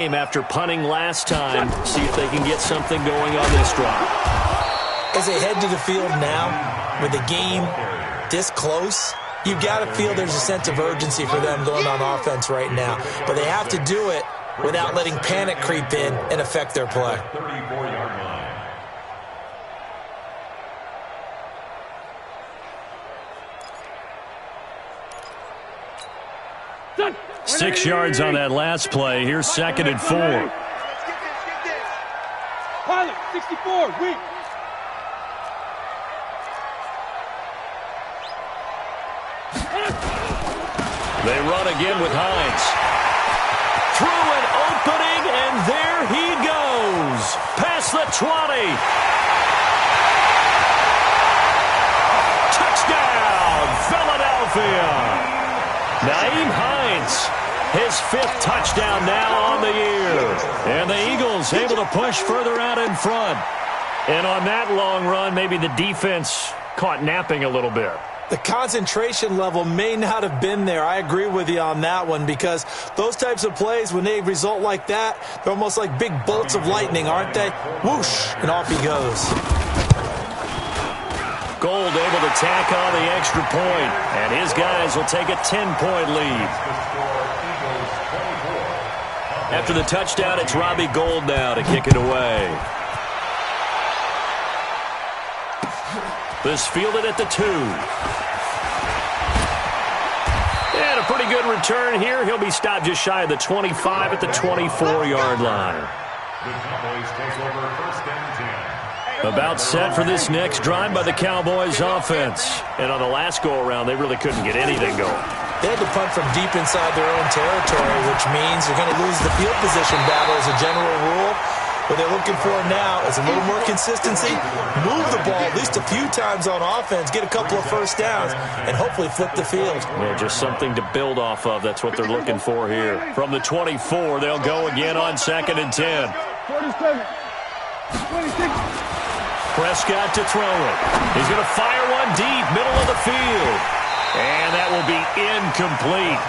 After punting last time, see if they can get something going on this drive. As they head to the field now, with the game this close, you've got to feel there's a sense of urgency for them going on offense right now. But they have to do it without letting panic creep in and affect their play. 6 yards on that last play. Here's 2nd and 4. Pilot, 64, weak. They run again with Hines. Through an opening, and there he goes. Past the 20. Touchdown, Philadelphia. Nyheim Hines, his 5th touchdown now on the year. And the Eagles able to push further out in front. And on that long run, maybe the defense caught napping a little bit. The concentration level may not have been there. I agree with you on that one, because those types of plays, when they result like that, they're almost like big bolts of lightning, aren't they? Whoosh, and off he goes. Gold able to tack on the extra point, and his guys will take a 10-point lead. After the touchdown, it's Robbie Gould now to kick it away. This fielded at the 2. And a pretty good return here. He'll be stopped just shy of the 25 at the 24-yard line. The Cowboys take over 1st and 10. About set for this next drive by the Cowboys offense. And on the last go-around, they really couldn't get anything going. They had to punt from deep inside their own territory, which means they're going to lose the field position battle as a general rule. What they're looking for now is a little more consistency, move the ball at least a few times on offense, get a couple of first downs, and hopefully flip the field. Yeah, just something to build off of. That's what they're looking for here. From the 24, they'll go again on 2nd and 10. 47, 26. Prescott to throw it. He's going to fire one deep, middle of the field. And that will be incomplete.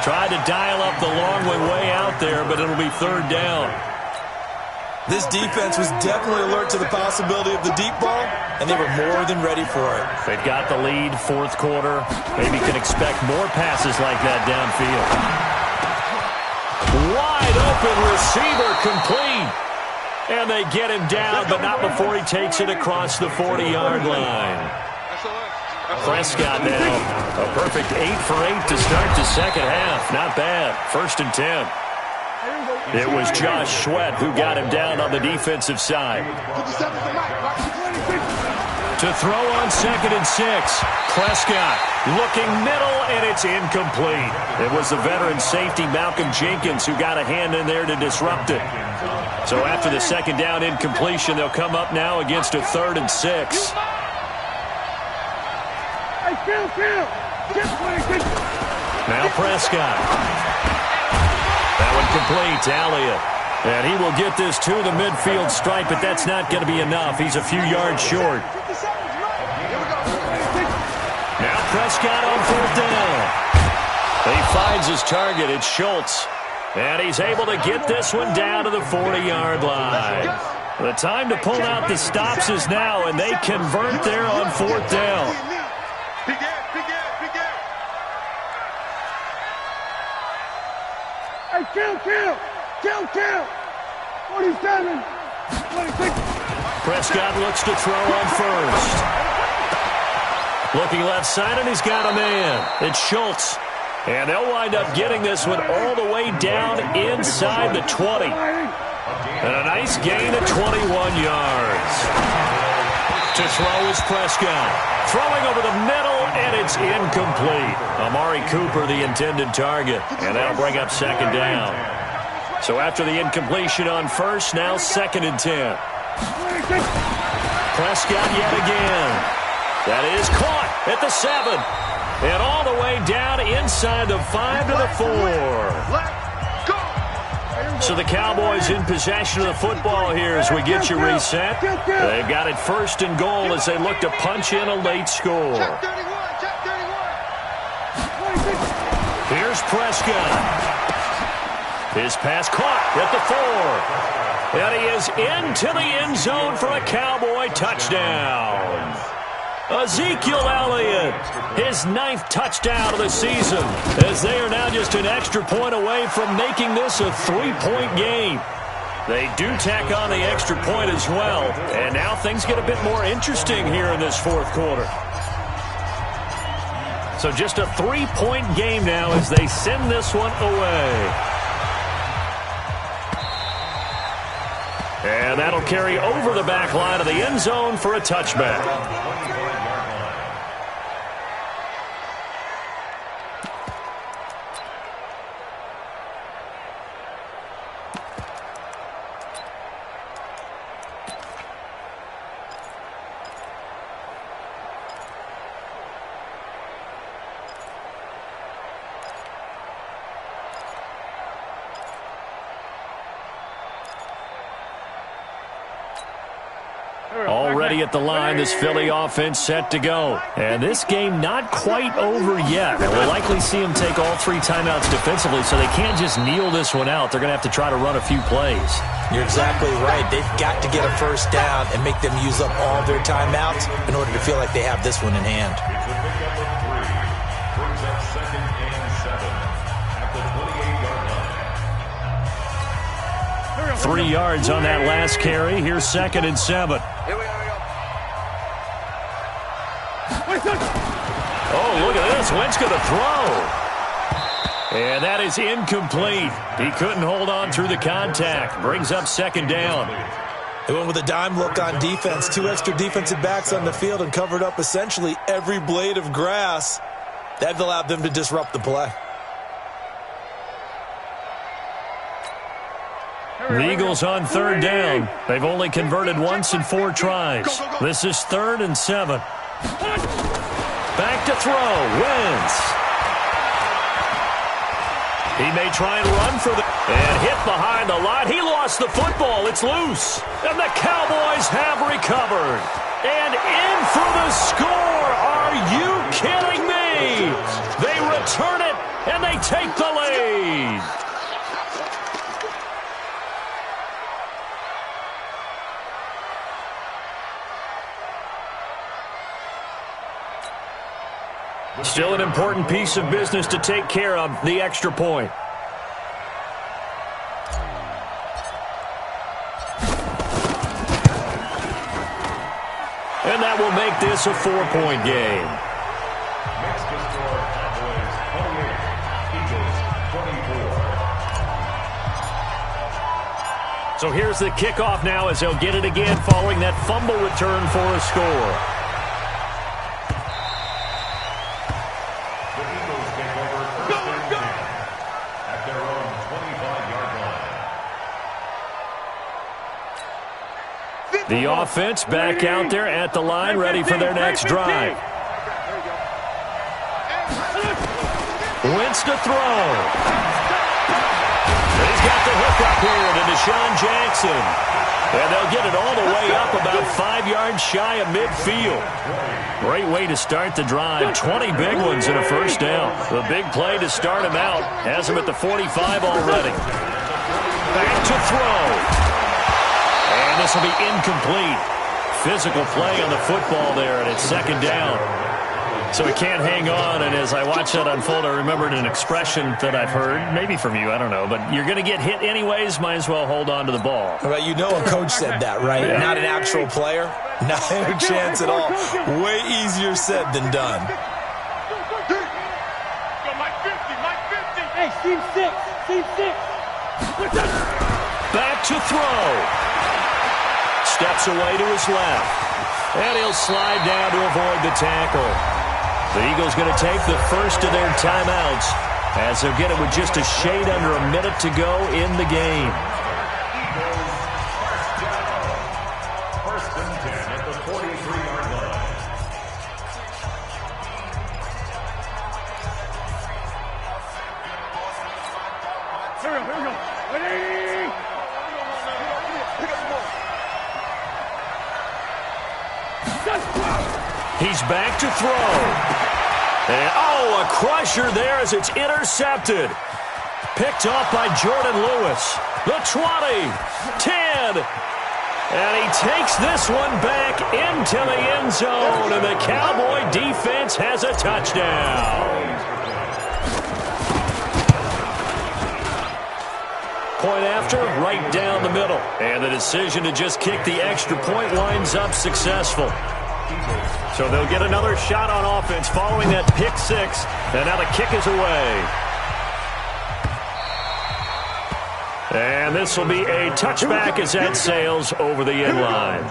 Tried to dial up the long way out there, but it'll be 3rd down. This defense was definitely alert to the possibility of the deep ball, and they were more than ready for it. They've got the lead, 4th quarter. Maybe can expect more passes like that downfield. Wide open receiver, complete. And they get him down, but not before he takes it across the 40-yard line. Prescott now, a perfect 8 for 8 to start the second half. Not bad. 1st and 10. It was Josh Sweat who got him down on the defensive side. To throw on 2nd and 6. Prescott looking middle, and it's incomplete. It was the veteran safety Malcolm Jenkins who got a hand in there to disrupt it. So after the 2nd down incompletion, they'll come up now against a 3rd and 6. Now Prescott. That one complete to Elliott. And he will get this to the midfield stripe, but that's not going to be enough. He's a few yards short. Now Prescott on 4th down. He finds his target. It's Schultz. And he's able to get this one down to the 40-yard line. The time to pull out the stops is now, and they convert there on 4th down. Kill. 47, 26. Prescott looks to throw on 1st. Looking left side, and he's got a man. It's Schultz. And they'll wind up getting this one all the way down inside the 20. And a nice gain of 21 yards. To throw is Prescott. Throwing over the middle, and it's incomplete. Amari Cooper, the intended target. And that'll bring up 2nd down. So after the incompletion on 1st, now 2nd and 10. Prescott yet again. That is caught at the 7. And all the way down inside the 5 to the 4. So the Cowboys in possession of the football here as we get you reset. They've got it 1st and goal as they look to punch in a late score. Here's Prescott. His pass caught at the 4. And he is into the end zone for a Cowboy touchdown. Ezekiel Elliott, his 9th touchdown of the season, as they are now just an extra point away from making this a 3-point game. They do tack on the extra point as well, and now things get a bit more interesting here in this 4th quarter. So just a 3-point game now as they send this one away. And that'll carry over the back line of the end zone for a touchback. Already at the line, this Philly offense set to go. And this game not quite over yet. And we'll likely see them take all 3 timeouts defensively, so they can't just kneel this one out. They're going to have to try to run a few plays. You're exactly right. They've got to get a first down and make them use up all their timeouts in order to feel like they have this one in hand. It's a pickup of 3. Brings up 2nd and 7 at the 28-yard line. 3 yards on that last carry. Here's 2nd and 7. Oh, look at this. Wentz going to throw. And that is incomplete. He couldn't hold on through the contact. Brings up 2nd down. They went with a dime look on defense. 2 extra defensive backs on the field and covered up essentially every blade of grass. That allowed them to disrupt the play. The Eagles on 3rd down. They've only converted once in 4 tries. This is 3rd and 7. Back to throw. Wentz. He may try and run for the... And hit behind the line. He lost the football. It's loose. And the Cowboys have recovered. And in for the score. Are you kidding me? They return it, and they take the lead. Still an important piece of business to take care of, the extra point. And that will make this a 4-point game. Next to score, Cowboys 28, Eagles 24. So here's the kickoff now as they'll get it again following that fumble return for a score. The offense back out there at the line, ready for their next drive. Wentz to throw. He's got the hook up here to Deshaun Jackson. And they'll get it all the way up about 5 yards shy of midfield. Great way to start the drive. 20 big ones and a first down. The big play to start him out. Has him at the 45 already. Back to throw. And this will be incomplete. Physical play on the football there, and it's 2nd down. So he can't hang on, and as I watch that unfold, I remembered an expression that I've heard, maybe from you, I don't know, but you're going to get hit anyways, might as well hold on to the ball. Well, you know a coach said that, right? Yeah. Not an actual player. Not a chance at all. Way easier said than done. Hey, team 6. Team 6. Back to throw. Steps away to his left. And he'll slide down to avoid the tackle. The Eagles going to take the first of their timeouts as they'll get it with just a shade under a minute to go in the game. First and 10 at the 43-yard line. Here we go. Ready? Pick up the ball. He's back to throw. And, oh, a crusher there as it's intercepted. Picked off by Jordan Lewis. The 20, 10, and he takes this one back into the end zone, and the Cowboy defense has a touchdown. Point after, right down the middle. And the decision to just kick the extra point winds up successful. So they'll get another shot on offense following that pick six, and now the kick is away. And this will be a touchback as that sails over the end line.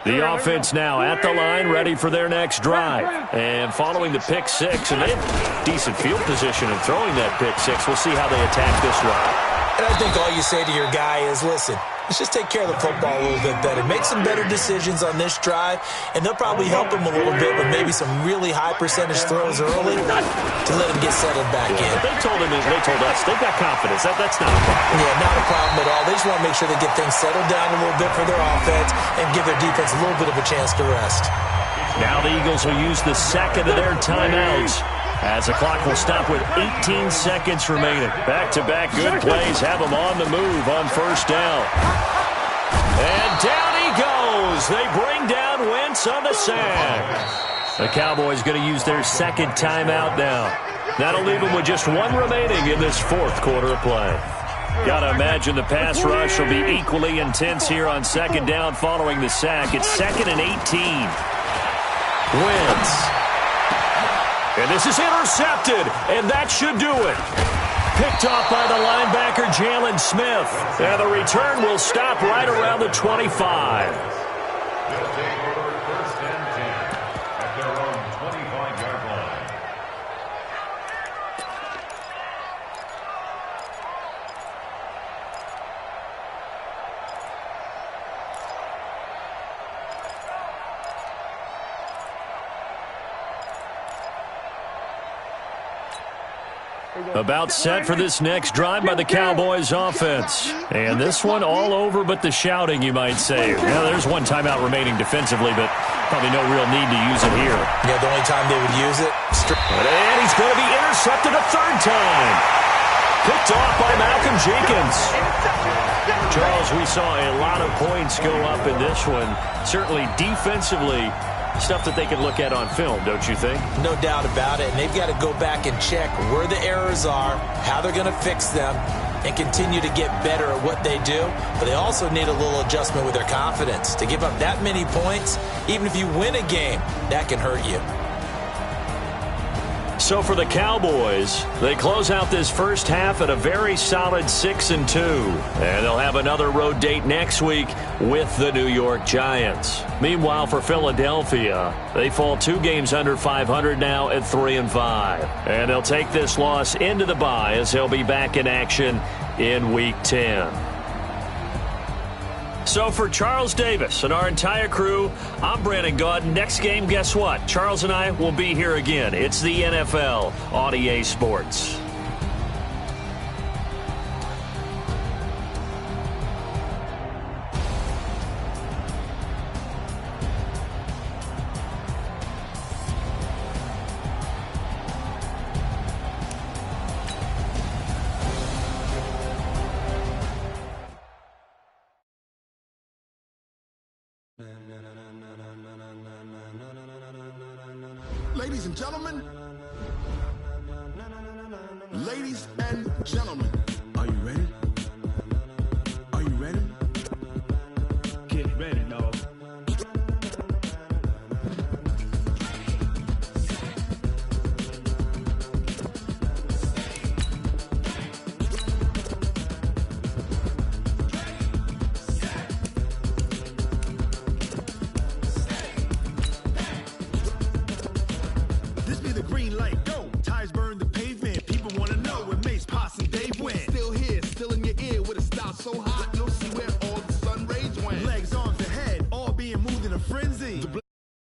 The offense now at the line, ready for their next drive. And following the pick six, and they have decent field position in throwing that pick six. We'll see how they attack this drive. And I think all you say to your guy is, listen, let's just take care of the football a little bit better. Make some better decisions on this drive, and they'll probably help him a little bit with maybe some really high percentage throws early to let him get settled back in. They told us, they've got confidence. That's not a problem. Yeah, not a problem at all. They just want to make sure they get things settled down a little bit for their offense and give their defense a little bit of a chance to rest. Now the Eagles will use the second of their timeouts, as the clock will stop with 18 seconds remaining. Back-to-back good plays have them on the move on first down. And down he goes. They bring down Wentz on the sack. The Cowboys going to use their second timeout now. That'll leave them with just one remaining in this fourth quarter of play. Got to imagine the pass rush will be equally intense here on second down following the sack. It's 2nd and 18. Wentz. And this is intercepted, and that should do it. Picked off by the linebacker, Jalen Smith. And the return will stop right around the 25. They'll take over 1st and 10 at their own 25-yard line. About set for this next drive by the Cowboys offense. And this one all over but the shouting, you might say. Now, there's one timeout remaining defensively, but probably no real need to use it here. Yeah, the only time they would use it. And he's going to be intercepted a third time. Picked off by Malcolm Jenkins. Charles, we saw a lot of points go up in this one. Certainly defensively, stuff that they can look at on film, don't you think? No doubt about it. And they've got to go back and check where the errors are, how they're going to fix them, and continue to get better at what they do. But they also need a little adjustment with their confidence. To give up that many points, even if you win a game, that can hurt you. So for the Cowboys, they close out this first half at a very solid 6-2. And they'll have another road date next week with the New York Giants. Meanwhile, for Philadelphia, they fall 2 games under 500 now at 3-5. And they'll take this loss into the bye as they'll be back in action in Week 10. So for Charles Davis and our entire crew, I'm Brandon Gaudin. Next game, guess what? Charles and I will be here again. It's the NFL on EA Sports. Ladies and gentlemen,